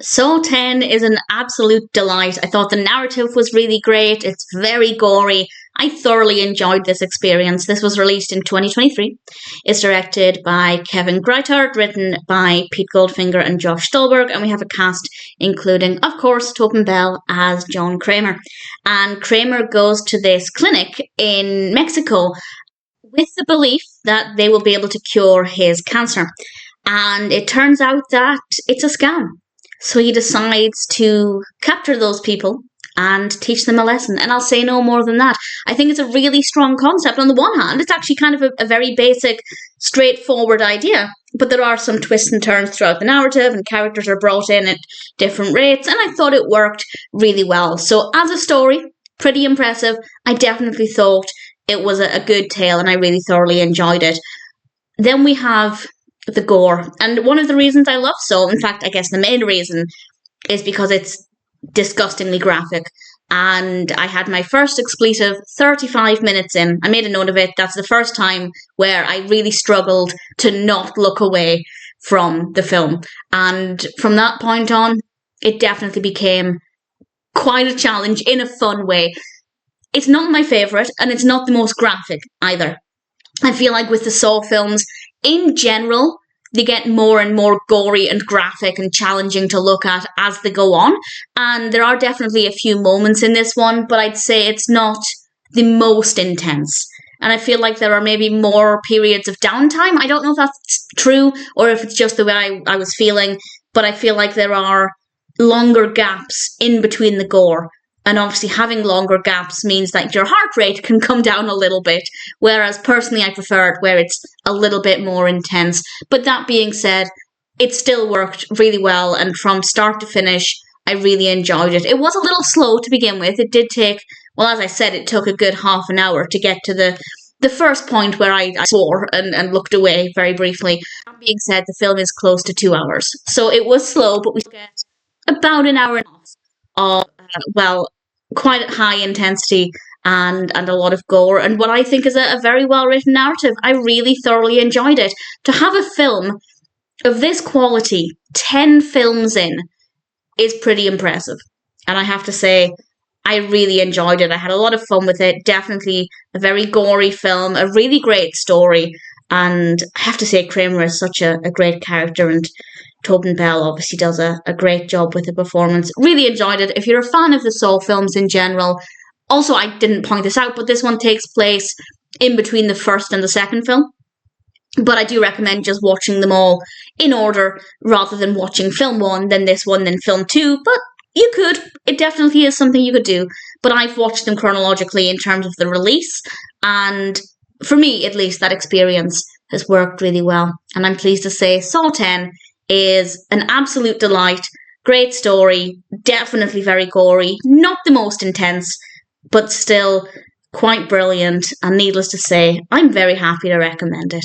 Saw 10 is an absolute delight. I thought the narrative was really great. It's very gory. I thoroughly enjoyed this experience. This was released in 2023. It's directed by Kevin Greutert, written by Pete Goldfinger and Josh Stolberg, and we have a cast including, of course, Tobin as John Kramer. And Kramer goes to this clinic in Mexico with the belief that they will be able to cure his cancer. And it turns out that it's a scam. So he decides to capture those people and teach them a lesson. And I'll say no more than that. I think it's a really strong concept. On the one hand, it's actually kind of a very basic, straightforward idea. But there are some twists and turns throughout the narrative, and characters are brought in at different rates. And I thought it worked really well. So as a story, pretty impressive. I definitely thought it was a good tale, and I really thoroughly enjoyed it. Then we have the gore. And one of the reasons I love Saw, in fact, I guess the main reason, is because it's disgustingly graphic. And I had my first expletive 35 minutes in. I made a note of it. That's the first time where I really struggled to not look away from the film. And from that point on, it definitely became quite a challenge in a fun way. It's not my favourite, and it's not the most graphic either. I feel like with the Saw films, in general, they get more and more gory and graphic and challenging to look at as they go on. And there are definitely a few moments in this one, but I'd say it's not the most intense. And I feel like there are maybe more periods of downtime. I don't know if that's true or if it's just the way I was feeling, but I feel like there are longer gaps in between the gore. And obviously having longer gaps means that your heart rate can come down a little bit. Whereas personally I prefer it where it's a little bit more intense. But that being said, it still worked really well. And from start to finish, I really enjoyed it. It was a little slow to begin with. It did take, well, as I said, it took a good half an hour to get to the first point where I swore and looked away very briefly. That being said, the film is close to 2 hours. So it was slow, but we get about an hour and a half of, quite high intensity and a lot of gore, and what I think is a very well written narrative. I really thoroughly enjoyed it. To have a film of this quality 10 films in is pretty impressive, and I have to say I really enjoyed it. I had a lot of fun with it. Definitely a very gory film, a really great story, and I have to say Kramer is such a great character, and Tobin obviously does a great job with the performance. Really enjoyed it. If you're a fan of the Saw films in general, also I didn't point this out, but this one takes place in between the first and the second film. But I do recommend just watching them all in order rather than watching film 1, then this one, then film 2. But you could. It definitely is something you could do. But I've watched them chronologically in terms of the release. And for me, at least, that experience has worked really well. And I'm pleased to say Saw 10 is an absolute delight. Great story, definitely very gory, not the most intense, but still quite brilliant, and needless to say, I'm very happy to recommend it.